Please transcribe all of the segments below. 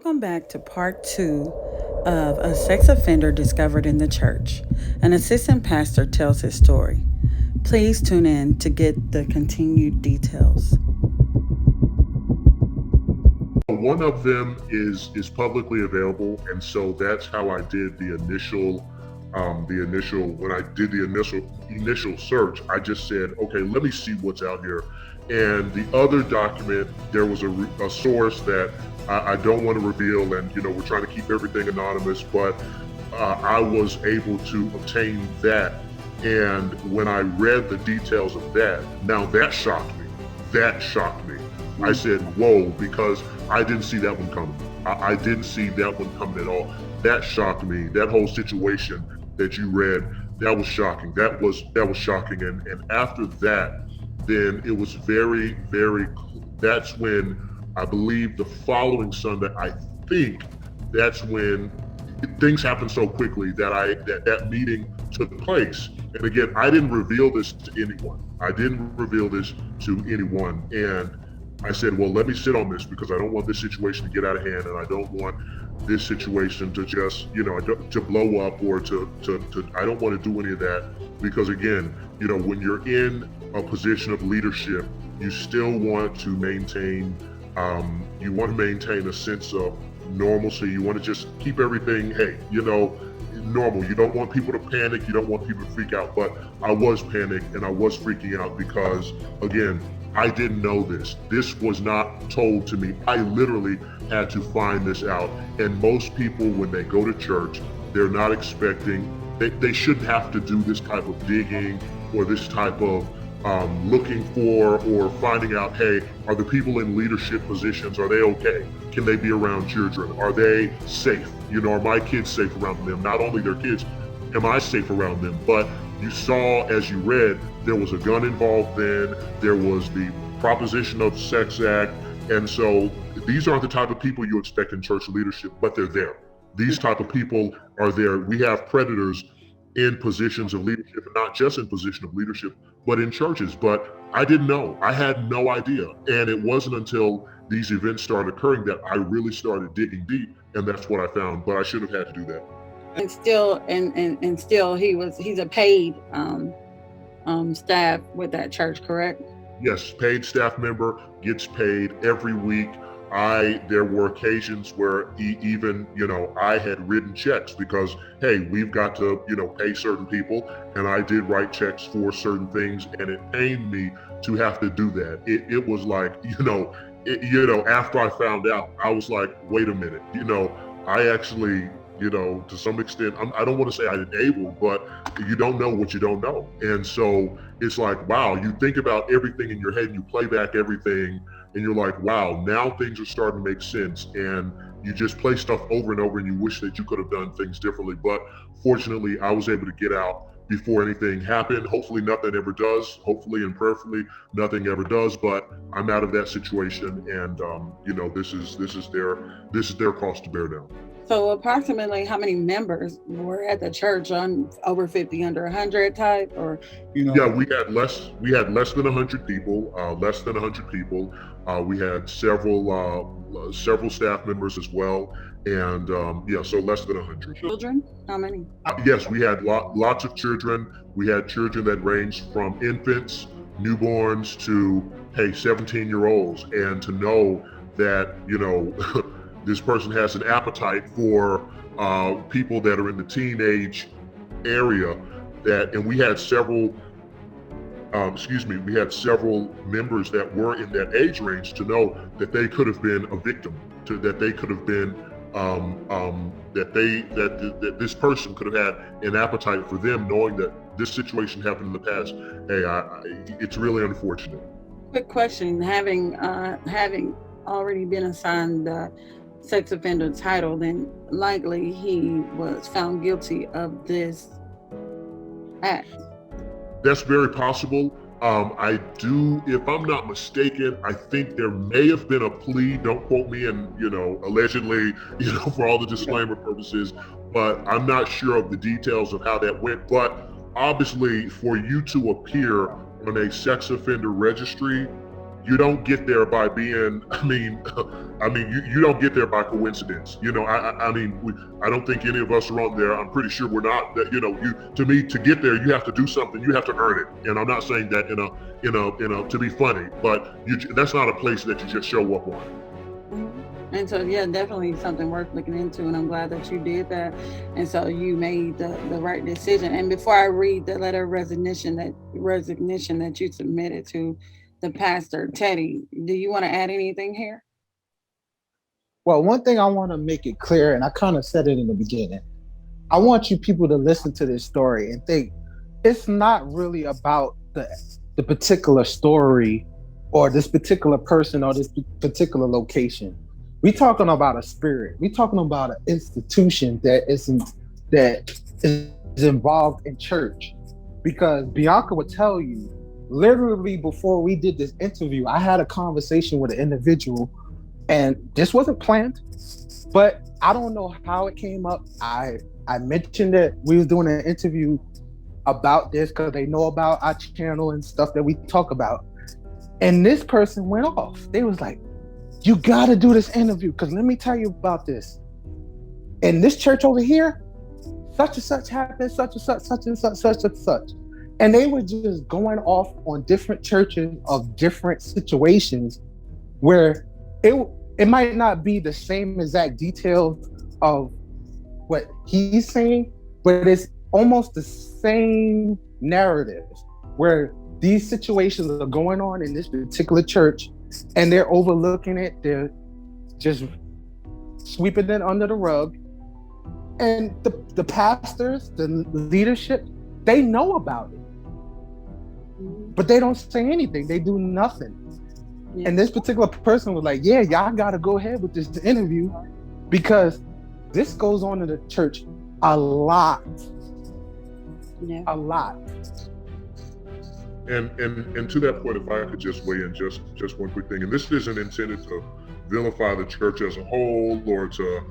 Welcome back to part two of A Sex Offender Discovered in the Church. An assistant pastor tells his story. Please tune in to get the continued details. One of them is publicly available, and so that's how I did when I did the initial search. I just said, okay, let me see what's out here. And the other document, there was a source that I don't want to reveal, and we're trying to keep everything anonymous, but I was able to obtain that. And when I read the details of that, now that shocked me. That shocked me. I said, whoa, because I didn't see that one coming. I didn't see that one coming at all. That shocked me. That whole situation that you read, that was shocking. That was shocking. And after that, then it was very, very, that's when I believe the following Sunday, I think that's when things happened so quickly that that meeting took place. And again, I didn't reveal this to anyone. And I said, well, let me sit on this because I don't want this situation to get out of hand, and I don't want this situation to just, to blow up or to I don't want to do any of that because again, when you're in a position of leadership, you still want to maintain, a sense of normalcy. You want to just keep everything, normal. You don't want people to panic. You don't want people to freak out. But I was panicked and I was freaking out because, again, I didn't know this. This was not told to me. I literally had to find this out. And most people, when they go to church, they're not expecting, they shouldn't have to do this type of digging or this type of looking for or finding out, hey, are the people in leadership positions, are they okay? Can they be around children? Are they safe? Are my kids safe around them? Not only their kids, am I safe around them? But you saw, as you read, there was a gun involved then, there was the Proposition of Sex Act, and so these aren't the type of people you expect in church leadership, but they're there. These type of people are there. We have predators in positions of leadership, and not just in position of leadership, but in churches. But I didn't know. I had no idea. And it wasn't until these events started occurring that I really started digging deep, and that's what I found. But I should have had to do that. And still he's a paid staff with that church, correct? Yes, paid staff member, gets paid every week. There were occasions where even, I had written checks because, hey, we've got to, pay certain people. And I did write checks for certain things, and it pained me to have to do that. It was like, after I found out, I was like, wait a minute, I actually, to some extent, I don't want to say I didn't able, but you don't know what you don't know. And so it's like, wow, you think about everything in your head and you play back everything and you're like, wow, now things are starting to make sense. And you just play stuff over and over and you wish that you could have done things differently. But fortunately, I was able to get out before anything happened. Hopefully nothing ever does. Hopefully and prayerfully nothing ever does. But I'm out of that situation, and this is their cost to bear now. So approximately how many members were at the church? On over 50, under 100 type, or Yeah, we had less than 100 people. We had several staff members as well, and so less than 100. children? How many? Yes, we had lots of children. We had children that ranged from infants, newborns to 17-year-olds, and to know that this person has an appetite for people that are in the teenage area. And we had several members that were in that age range to know that they could have been a victim, that they could have been that this person could have had an appetite for them, knowing that this situation happened in the past. It's really unfortunate. Quick question: having already been assigned the sex offender title, then likely he was found guilty of this act. That's very possible. If I'm not mistaken, I think there may have been a plea. Don't quote me, and allegedly, for all the disclaimer purposes, but I'm not sure of the details of how that went. But obviously, for you to appear on a sex offender registry, you don't get there by being, you don't get there by coincidence. I don't think any of us are on there. I'm pretty sure we're not. That to me, to get there, you have to do something. You have to earn it. And I'm not saying that to be funny, but that's not a place that you just show up on. And so, yeah, definitely something worth looking into. And I'm glad that you did that. And so you made the right decision. And before I read the letter of resignation that you submitted to the pastor, Teddy, do you want to add anything here? Well, one thing I want to make it clear, and I kind of said it in the beginning, I want you people to listen to this story and think it's not really about the particular story or this particular person or this particular location. We're talking about a spirit. We're talking about an institution that is involved in church. Because Bianca would tell you, literally before we did this interview, I had a conversation with an individual, and this wasn't planned, but I don't know how it came up. I mentioned that we was doing an interview about this because they know about our channel and stuff that we talk about. And this person went off. They was like, you got to do this interview because let me tell you about this. In this church over here, such and such happened, such and such, such and such, such and such. And they were just going off on different churches of different situations where it might not be the same exact details of what he's saying, but it's almost the same narrative where these situations are going on in this particular church and they're overlooking it. They're just sweeping it under the rug. And the pastors, the leadership, they know about it, but they don't say anything. They do nothing. Yeah. And this particular person was like, yeah, y'all got to go ahead with this interview because this goes on in the church a lot. Yeah. A lot. And to that point, if I could just weigh in just one quick thing, and this isn't intended to vilify the church as a whole or to,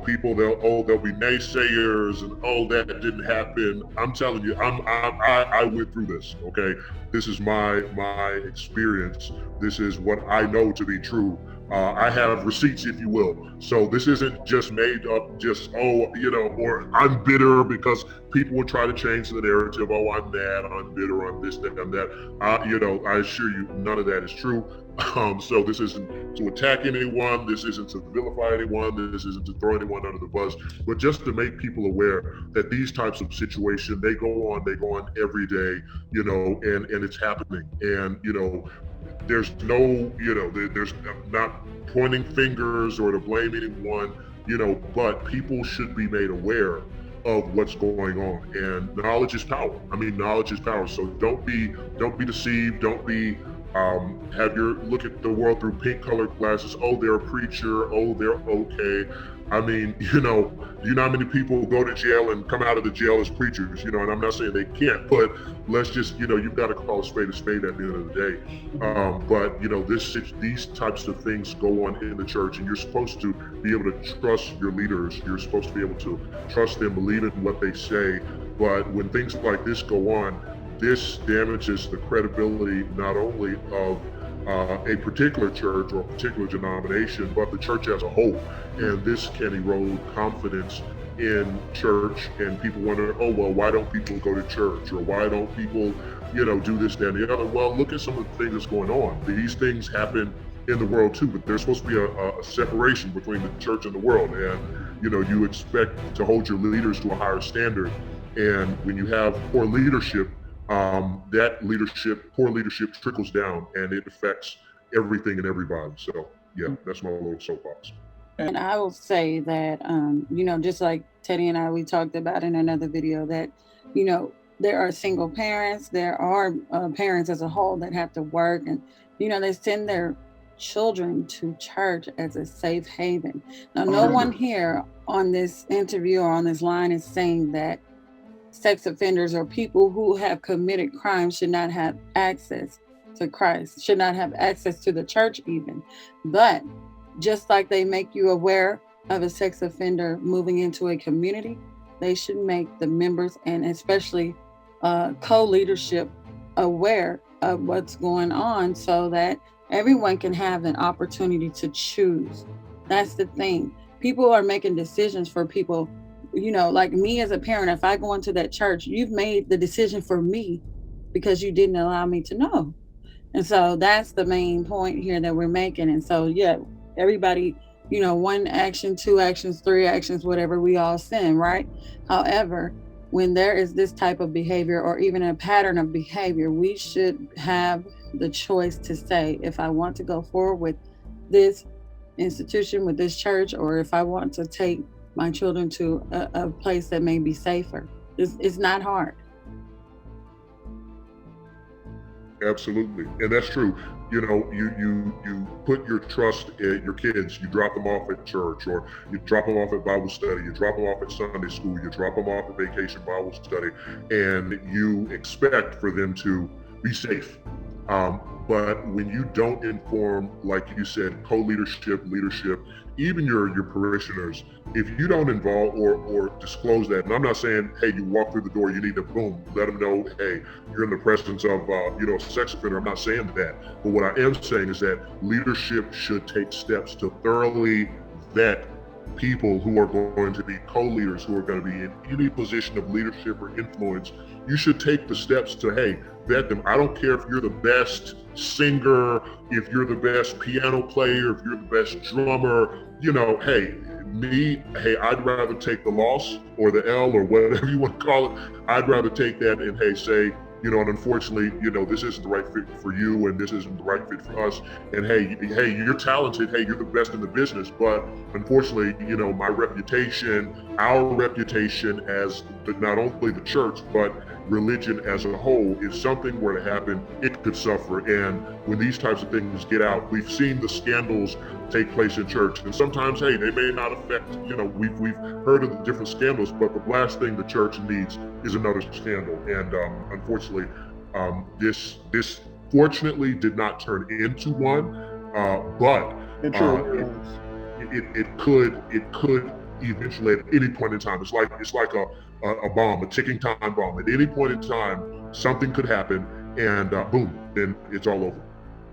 people they'll be naysayers and that didn't happen. I'm telling you, I went through this. Okay, this is my experience. This is what I know to be true. I have receipts, if you will. So this isn't just made up, or I'm bitter because people will try to change the narrative. Oh, I'm mad, I'm bitter, I'm this, that, and that. I assure you, none of that is true. So this isn't to attack anyone. This isn't to vilify anyone. This isn't to throw anyone under the bus, but just to make people aware that these types of situations, they go on every day, and it's happening. And, there's no, there's not pointing fingers or to blame anyone, but people should be made aware of what's going on. And knowledge is power. Knowledge is power. So don't be deceived. Don't be look at the world through pink colored glasses. Oh, they're a preacher. Oh, they're okay. Do you know how many people go to jail and come out of the jail as preachers, and I'm not saying they can't, but let's just, you've got to call a spade at the end of the day. But these types of things go on in the church, and you're supposed to be able to trust your leaders. You're supposed to be able to trust them, believe in what they say. But when things like this go on, this damages the credibility not only of a particular church or a particular denomination, but the church as a whole. And this can erode confidence in church, and people wonder, oh, well, why don't people go to church? Or why don't people, do this, that, and the other? Well, look at some of the things that's going on. These things happen in the world too, but there's supposed to be a separation between the church and the world. And, you expect to hold your leaders to a higher standard. And when you have poor leadership, poor leadership trickles down and it affects everything and everybody. So yeah, that's my little soapbox. And I will say that, just like Teddy and we talked about in another video that, there are single parents, there are parents as a whole that have to work and, they send their children to church as a safe haven. Now, no one here on this interview or on this line is saying that sex offenders or people who have committed crimes should not have access to Christ, should not have access to the church even. But just like they make you aware of a sex offender moving into a community, they should make the members and especially co-leadership aware of what's going on so that Everyone can have an opportunity to choose. That's the thing. People are making decisions for people, like me as a parent. If I go into that church, you've made the decision for me because you didn't allow me to know. And so that's the main point here that we're making. And so, yeah, everybody, one action, two actions, three actions, whatever, we all sin, right? However, when there is this type of behavior or even a pattern of behavior, we should have the choice to say, if I want to go forward with this institution, with this church, or if I want to take my children to a place that may be safer. It's not hard. Absolutely, and that's true. You put your trust in your kids. You drop them off at church, or you drop them off at Bible study. You drop them off at Sunday school. You drop them off at vacation Bible study, and you expect for them to be safe. But when you don't inform, like you said, co-leadership, leadership, even your parishioners, if you don't involve or disclose that, and I'm not saying, hey, you walk through the door, you need to boom, let them know, hey, you're in the presence of a sex offender. I'm not saying that, but what I am saying is that leadership should take steps to thoroughly vet people who are going to be co-leaders, who are going to be in any position of leadership or influence. You should take the steps to, hey, vet them. I don't care if you're the best singer, if you're the best piano player, if you're the best drummer, hey, I'd rather take the loss or the L or whatever you want to call it. I'd rather take that and, hey, say, and unfortunately, this isn't the right fit for you, and this isn't the right fit for us. And hey, you're talented. Hey, you're the best in the business. But unfortunately, my reputation, our reputation as not only the church, but religion as a whole, if something were to happen, it could suffer. And when these types of things get out, we've seen the scandals take place in church. And sometimes, hey, they may not affect, we've heard of the different scandals, but the last thing the church needs is another scandal. And unfortunately, this fortunately did not turn into one, but it could eventually at any point in time. It's like a bomb, a ticking time bomb. At any point in time, something could happen, and boom, then it's all over.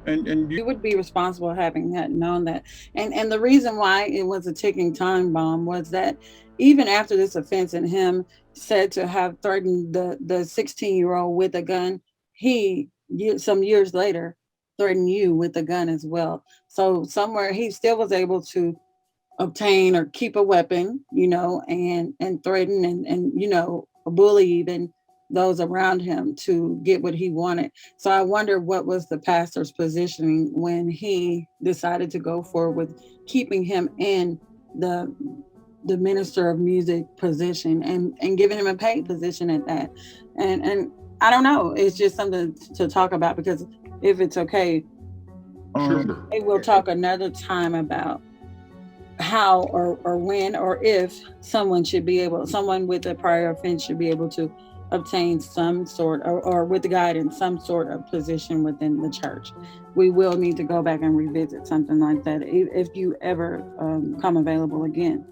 And you would be responsible having that known that. And the reason why it was a ticking time bomb was that even after this offense and him said to have threatened the 16-year-old with a gun, he some years later threatened you with a gun as well. So somewhere he still was able to obtain or keep a weapon, and threaten and bully even those around him to get what he wanted. So I wonder what was the pastor's positioning when he decided to go forward with keeping him in the minister of music position and giving him a paid position at that. And I don't know. It's just something to talk about, because if it's okay, sure. We'll talk another time about how or when or if someone with a prior offense should be able to obtain some sort or with the guidance, some sort of position within the church. We will need to go back and revisit something like that if you ever come available again.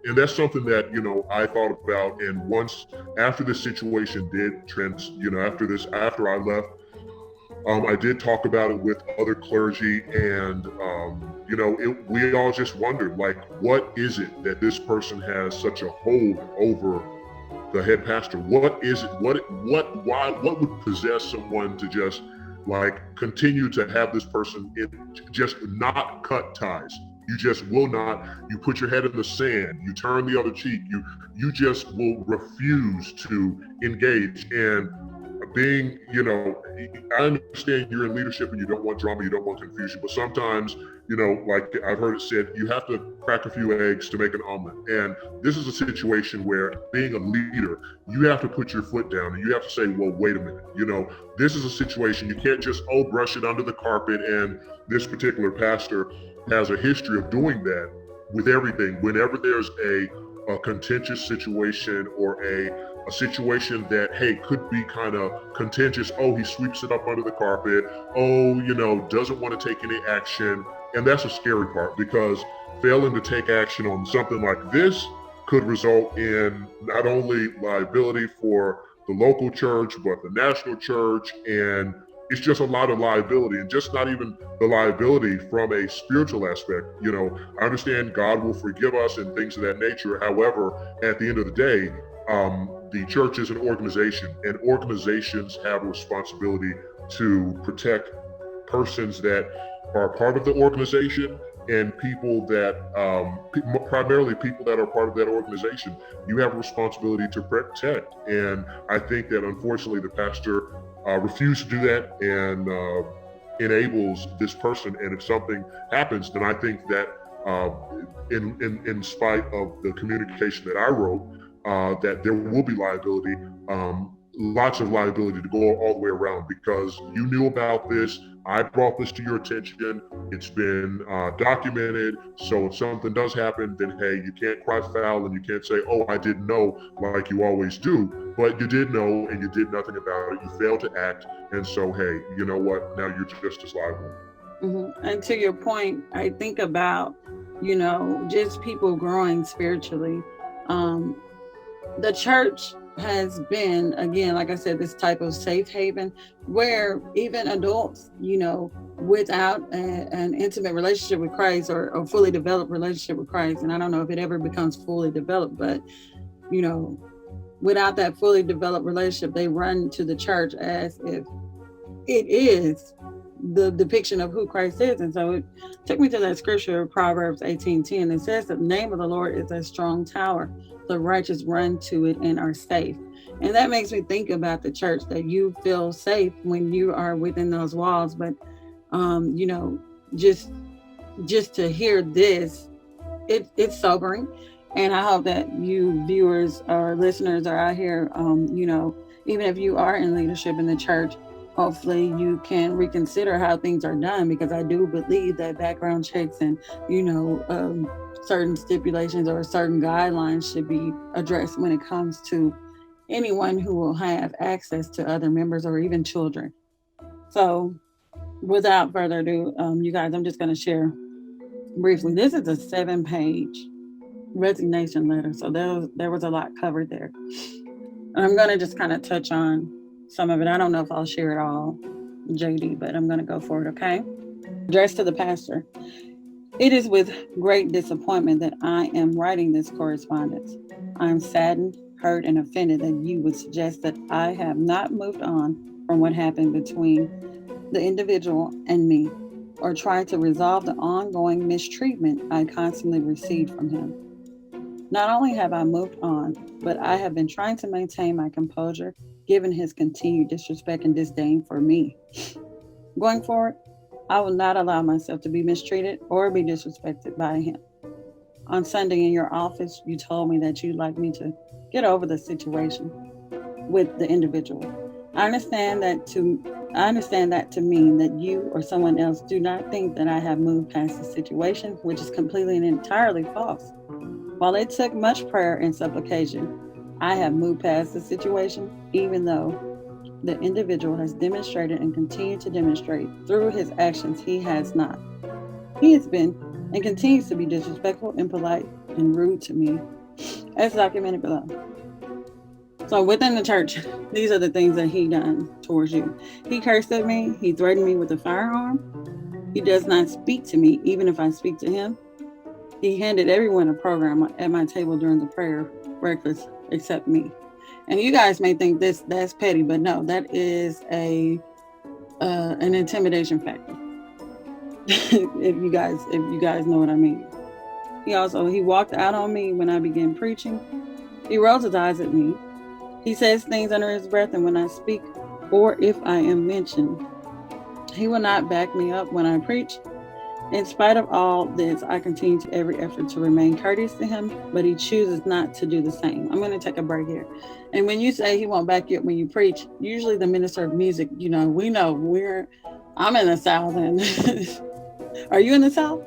And that's something that, I thought about. And once after this situation after I left, I did talk about it with other clergy, and we all just wondered, like, what is it that this person has such a hold over the head pastor? What is it? What would possess someone to just continue to have this person just not cut ties? You just will not. You put your head in the sand. You turn the other cheek. You just will refuse to engage. And being, I understand you're in leadership and you don't want drama, you don't want confusion, but sometimes, like I've heard it said, you have to crack a few eggs to make an omelet. And this is a situation where, being a leader, you have to put your foot down and you have to say, well, wait a minute, this is a situation, you can't just, brush it under the carpet. And this particular pastor has a history of doing that with everything. Whenever there's a contentious situation or a situation that, hey, could be kind of contentious, he sweeps it up under the carpet, doesn't want to take any action. And that's a scary part, because failing to take action on something like this could result in not only liability for the local church, but the national church, and it's just a lot of liability, and just not even the liability from a spiritual aspect. I understand God will forgive us and things of that nature. However, at the end of the day, the church is an organization, and organizations have a responsibility to protect persons that are part of the organization and people that, primarily people that are part of that organization. You have a responsibility to protect. And I think that unfortunately the pastor refused to do that and enables this person. And if something happens, then I think that in spite of the communication that I wrote, that there will be liability, lots of liability to go all the way around, because you knew about this. I brought this to your attention. It's been documented. So if something does happen, then hey, you can't cry foul and you can't say, oh, I didn't know, like you always do. But you did know and you did nothing about it. You failed to act. And so, hey, you know what? Now you're just as liable. Mm-hmm. And to your point, I think about, just people growing spiritually. The church has been, again, like I said, this type of safe haven where even adults, without an intimate relationship with Christ or a fully developed relationship with Christ, and I don't know if it ever becomes fully developed, but, without that fully developed relationship, they run to the church as if it is the depiction of who Christ is. And so it took me to that scripture, Proverbs 18:10. It says the name of the Lord is a strong tower. The righteous run to it and are safe. And that makes me think about the church, that you feel safe when you are within those walls. But, just to hear this, it's sobering. And I hope that you viewers or listeners are out here, even if you are in leadership in the church, hopefully you can reconsider how things are done, because I do believe that background checks and, certain stipulations or certain guidelines should be addressed when it comes to anyone who will have access to other members or even children. So without further ado, you guys, I'm just going to share briefly. This is a 7-page resignation letter. So there was a lot covered there. And I'm going to just kind of touch on some of it. I don't know if I'll share it all, JD, but I'm going to go for it, okay? Addressed to the pastor. It is with great disappointment that I am writing this correspondence. I am saddened, hurt, and offended that you would suggest that I have not moved on from what happened between the individual and me, or tried to resolve the ongoing mistreatment I constantly received from him. Not only have I moved on, but I have been trying to maintain my composure given his continued disrespect and disdain for me. Going forward, I will not allow myself to be mistreated or be disrespected by him. On Sunday in your office, you told me that you'd like me to get over the situation with the individual. I understand that to mean that you or someone else do not think that I have moved past the situation, which is completely and entirely false. While it took much prayer and supplication, I have moved past the situation, even though the individual has demonstrated and continued to demonstrate through his actions he has not. He has been and continues to be disrespectful, impolite, and rude to me, as documented below. So within the church, these are the things that he done towards you. He cursed at me. He threatened me with a firearm. He does not speak to me, even if I speak to him. He handed everyone a program at my table during the prayer breakfast, except me. And you guys may think that's petty, but no, that is an intimidation factor. if you guys know what I mean. He walked out on me when I began preaching. He rolls his eyes at me. He says things under his breath, and when I speak or if I am mentioned, he will not back me up when I preach. In spite of all this, I continue to every effort to remain courteous to him, but he chooses not to do the same. I'm going to take a break here. And when you say he won't back you up when you preach, usually the minister of music, we know I'm in the South. And are you in the South?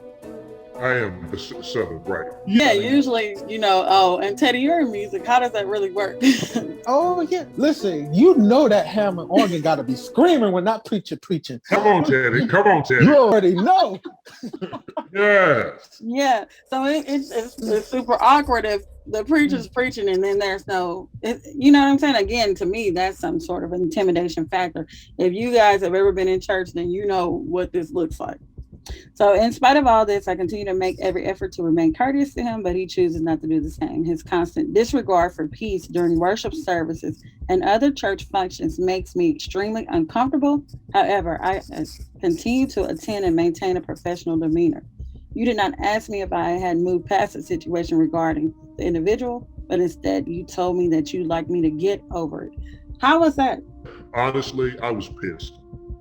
I am the Southern, right. Yeah, usually, and Teddy, you're in music. How does that really work? Oh, yeah. Listen, that Hammond organ got to be screaming when that preacher preaching. Come on, Teddy. You already know. Yes. Yeah, so it's super awkward if the preacher's preaching and then there's no, you know what I'm saying? Again, to me, that's some sort of intimidation factor. If you guys have ever been in church, then you know what this looks like. So, in spite of all this, I continue to make every effort to remain courteous to him, but he chooses not to do the same. His constant disregard for peace during worship services and other church functions makes me extremely uncomfortable. However, I continue to attend and maintain a professional demeanor. You did not ask me if I had moved past the situation regarding the individual, but instead you told me that you'd like me to get over it. How was that? Honestly, I was pissed.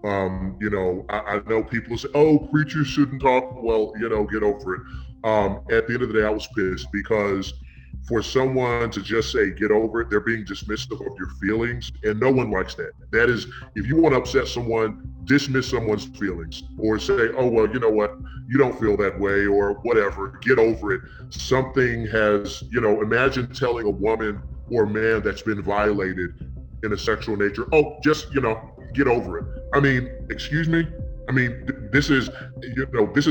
I know people say, "Oh, preachers shouldn't talk." Well, get over it. At the end of the day, I was pissed because for someone to just say "get over it," they're being dismissive of your feelings, and no one likes that. That is, if you want to upset someone, dismiss someone's feelings, or say, "Oh, well, you know what? You don't feel that way," or whatever. Get over it. Something has, imagine telling a woman or man that's been violated in a sexual nature, "Oh, just get over it." I mean, excuse me. I mean, this is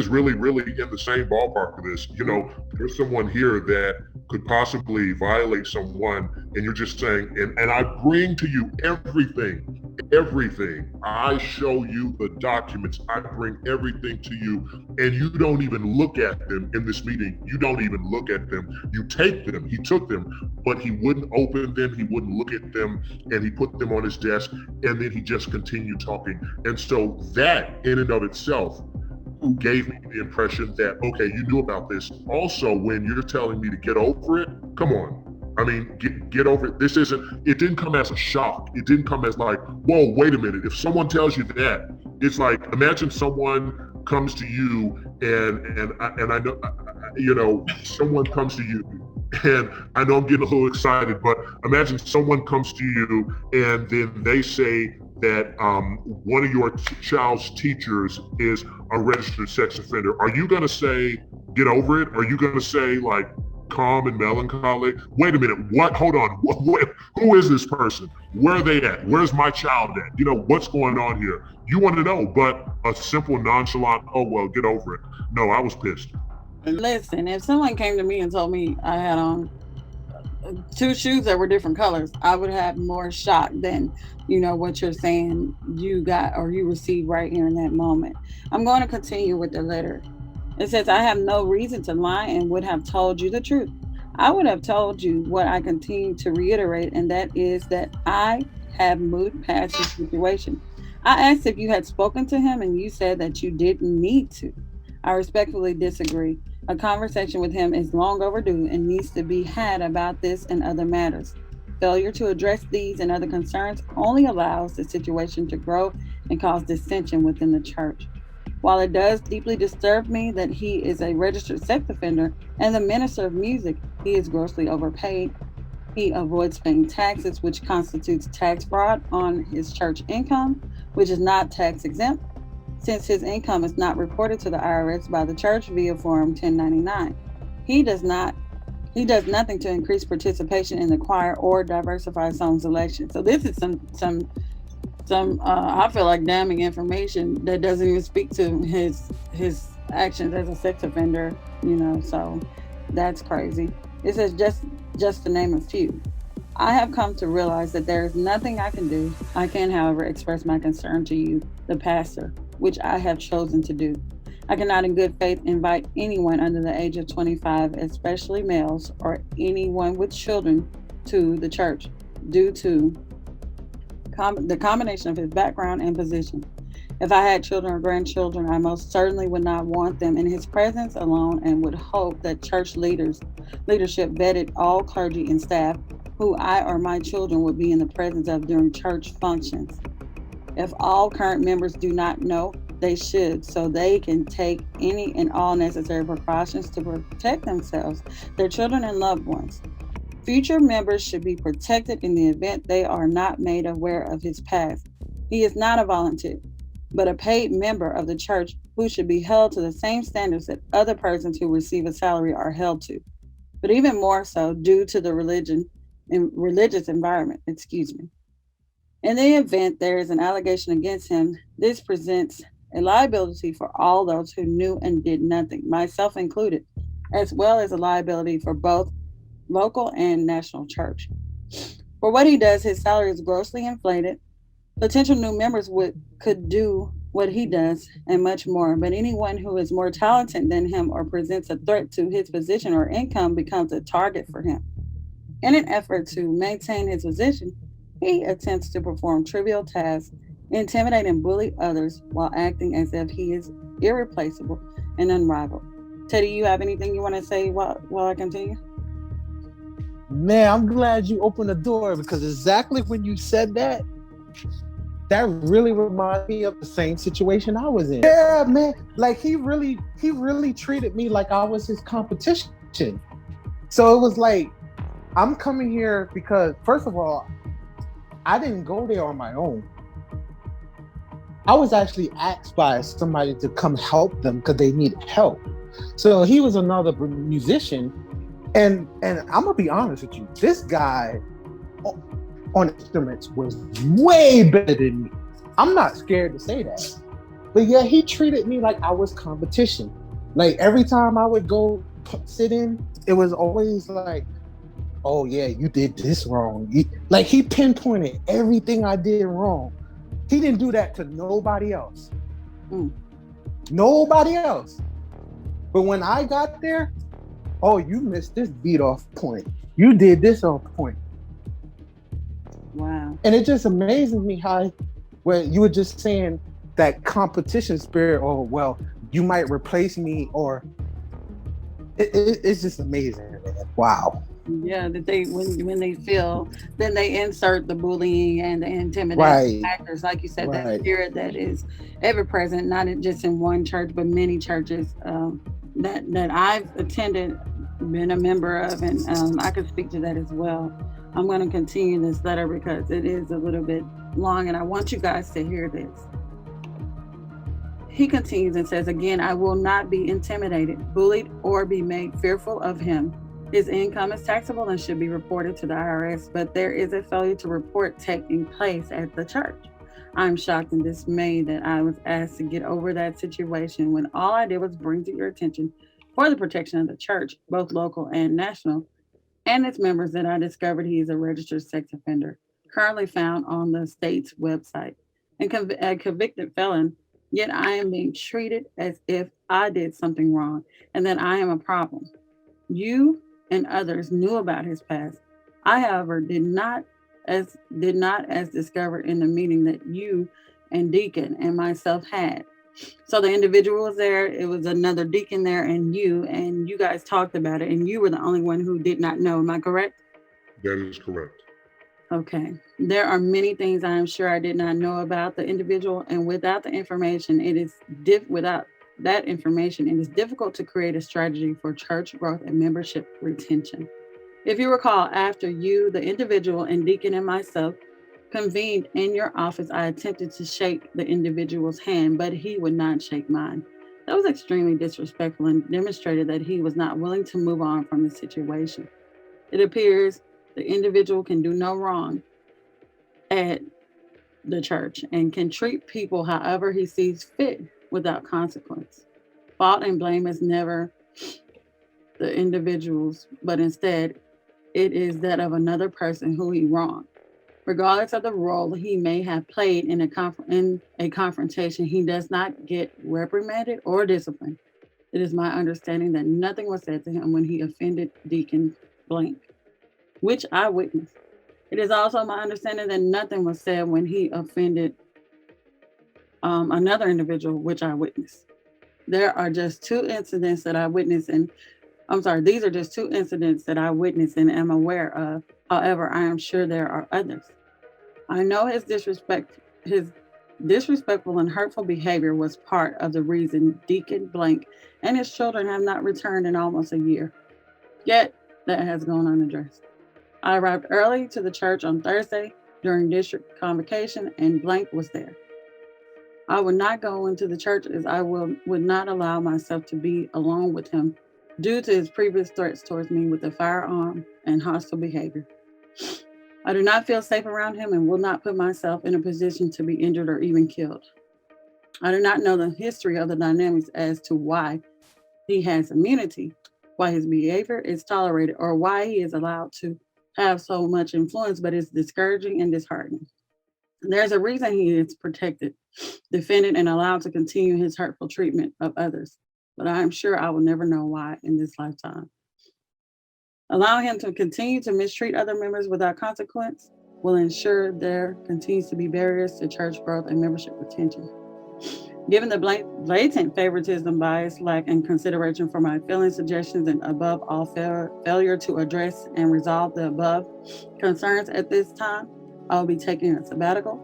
really, really in the same ballpark of this. There's someone here that could possibly violate someone, and you're just saying, and I bring to you everything. I show you the documents. I bring everything to you, and you don't even look at them in this meeting. You don't even look at them. You take them. He took them, but he wouldn't open them. He wouldn't look at them, and he put them on his desk, and then he just continued talking. And so that in and of itself gave me the impression that, okay, you knew about this. Also, when you're telling me to get over it, come on. I mean, get over it. It didn't come as a shock. It didn't come as like, whoa, wait a minute. If someone tells you that, it's like, imagine someone comes to you and I know, someone comes to you, and I know I'm getting a little excited, but imagine someone comes to you and then they say that one of your child's teachers is a registered sex offender. Are you going to say, get over it? Are you going to say, like, calm and melancholy? Wait a minute. What? Hold on. Who is this person? Where are they at? Where's my child at? What's going on here? You want to know, but a simple nonchalant, "Oh, well, get over it." No, I was pissed. Listen, if someone came to me and told me I had on two shoes that were different colors, I would have more shock than, what you're saying you got or you received right here in that moment. I'm going to continue with the letter. It says, I have no reason to lie and would have told you the truth. I would have told you what I continue to reiterate, and that is that I have moved past the situation. I asked if you had spoken to him, and you said that you didn't need to. I respectfully disagree. A conversation with him is long overdue and needs to be had about this and other matters. Failure to address these and other concerns only allows the situation to grow and cause dissension within the church. While it does deeply disturb me that he is a registered sex offender and the minister of music, he is grossly overpaid. He avoids paying taxes, which constitutes tax fraud on his church income, which is not tax exempt, since his income is not reported to the IRS by the church via Form 1099. He does nothing to increase participation in the choir or diversify song selection. So this is some I feel like damning information that doesn't even speak to his actions as a sex offender. So that's crazy. It says just to name a few. I have come to realize that there is nothing I can do. I can, however, express my concern to you, the pastor, which I have chosen to do. I cannot in good faith invite anyone under the age of 25, especially males, or anyone with children to the church due to the combination of his background and position. If I had children or grandchildren, I most certainly would not want them in his presence alone and would hope that church leadership vetted all clergy and staff who I or my children would be in the presence of during church functions. If all current members do not know, they should, so they can take any and all necessary precautions to protect themselves, their children, and loved ones. Future members should be protected in the event they are not made aware of his past. He is not a volunteer, but a paid member of the church who should be held to the same standards that other persons who receive a salary are held to, but even more so due to the religious environment. In the event there is an allegation against him, this presents a liability for all those who knew and did nothing, myself included, as well as a liability for both local and national church. For what he does, his salary is grossly inflated. Potential new members could do what he does and much more, but anyone who is more talented than him or presents a threat to his position or income becomes a target for him. In an effort to maintain his position, he attempts to perform trivial tasks, intimidate and bully others while acting as if he is irreplaceable and unrivaled. Teddy, you have anything you want to say while I continue? Man, I'm glad you opened the door because exactly when you said that, that really reminded me of the same situation I was in. Yeah, man. Like he really treated me like I was his competition. So it was like, I'm coming here because first of all, I didn't go there on my own. I was actually asked by somebody to come help them because they needed help. So he was another musician, and I'm gonna be honest with you, this guy on instruments was way better than me. I'm not scared to say that. But yeah, he treated me like I was competition. Like every time I would go sit in, it was always like, oh yeah, you did this wrong. Like he pinpointed everything I did wrong. He didn't do that to nobody else. Nobody else. But when I got there, oh, you missed this beat off point. You did this off point. Wow. And it just amazes me how, when you were just saying that competition spirit, or well, you might replace me, or it's just amazing, man. Wow. Yeah, that they when they feel, then they insert the bullying and the intimidation Right. factors, like you said, that Right. spirit that is ever present, not just in one church, but many churches that I've attended, been a member of, and I could speak to that as well. I'm going to continue this letter because it is a little bit long, and I want you guys to hear this. He continues and says, again, I will not be intimidated, bullied, or be made fearful of him. His income is taxable and should be reported to the IRS, but there is a failure to report taking place at the church. I'm shocked and dismayed that I was asked to get over that situation when all I did was bring to your attention, for the protection of the church, both local and national, and its members, that I discovered he is a registered sex offender, currently found on the state's website, and a convicted felon. Yet I am being treated as if I did something wrong and that I am a problem. You and others knew about his past. I, however, did not as discovered in the meeting that you and Deacon and myself had. So the individual was there, it was another deacon there, and you guys talked about it, and you were the only one who did not know. Am I correct? That is correct. Okay. There are many things I am sure I did not know about the individual, and without the information, without that information, it is difficult to create a strategy for church growth and membership retention. If you recall, after you, the individual, and Deacon and myself convened in your office, I attempted to shake the individual's hand, but he would not shake mine. That was extremely disrespectful and demonstrated that he was not willing to move on from the situation. It appears the individual can do no wrong at the church and can treat people however he sees fit without consequence. Fault and blame is never the individual's, but instead it is that of another person who he wronged. Regardless of the role he may have played in a confrontation, he does not get reprimanded or disciplined. It is my understanding that nothing was said to him when he offended Deacon Blank, which I witnessed. It is also my understanding that nothing was said when he offended another individual, which I witnessed. There are just two incidents that I witnessed, and I'm sorry, these are just two incidents that I witnessed and am aware of. However, I am sure there are others. I know his disrespectful and hurtful behavior was part of the reason Deacon Blank and his children have not returned in almost a year. Yet, that has gone unaddressed. I arrived early to the church on Thursday during district convocation, and Blank was there. I would not go into the church as would not allow myself to be alone with him due to his previous threats towards me with a firearm and hostile behavior. I do not feel safe around him and will not put myself in a position to be injured or even killed. I do not know the history of the dynamics as to why he has immunity, why his behavior is tolerated, or why he is allowed to have so much influence, but it's discouraging and disheartening. There's a reason he is protected, defended, and allowed to continue his hurtful treatment of others. But I am sure I will never know why in this lifetime. Allowing him to continue to mistreat other members without consequence will ensure there continues to be barriers to church growth and membership retention. Given the blatant favoritism, bias, lack, and consideration for my feelings, suggestions, and above all failure to address and resolve the above concerns at this time, I will be taking a sabbatical.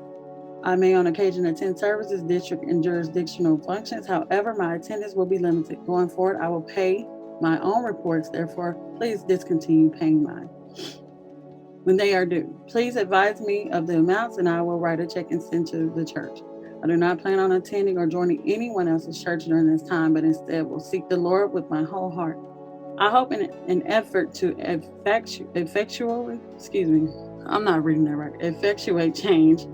I may on occasion attend services, district, and jurisdictional functions. However, my attendance will be limited. Going forward, I will pay my own reports. Therefore, please discontinue paying mine when they are due. Please advise me of the amounts and I will write a check and send to the church. I do not plan on attending or joining anyone else's church during this time, but instead will seek the Lord with my whole heart. I hope in an effort to effectuate change,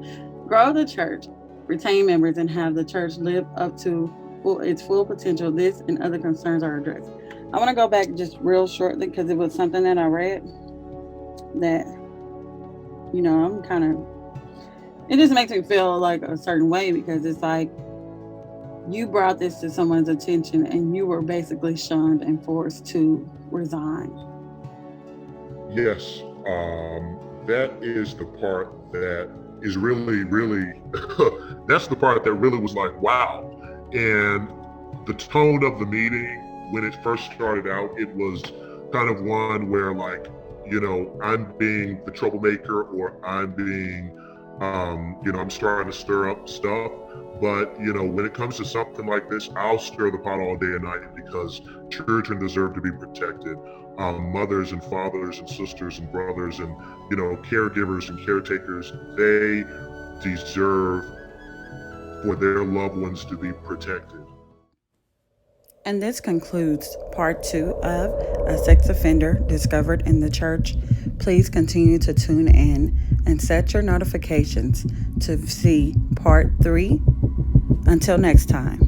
grow the church, retain members, and have the church live up to its full potential. This and other concerns are addressed. I want to go back just real shortly because it was something that I read that, I'm kind of, it just makes me feel like a certain way because it's like you brought this to someone's attention and you were basically shunned and forced to resign. Yes, that is the part that is really, really, that's the part that really was like, wow. And the tone of the meeting, when it first started out, it was kind of one where like, I'm being the troublemaker or I'm being, I'm starting to stir up stuff. But, when it comes to something like this, I'll stir the pot all day and night because children deserve to be protected. Mothers and fathers and sisters and brothers and, caregivers and caretakers, they deserve for their loved ones to be protected. And this concludes part 2 of A Sex Offender Discovered in the Church. Please continue to tune in and set your notifications to see part 3. Until next time.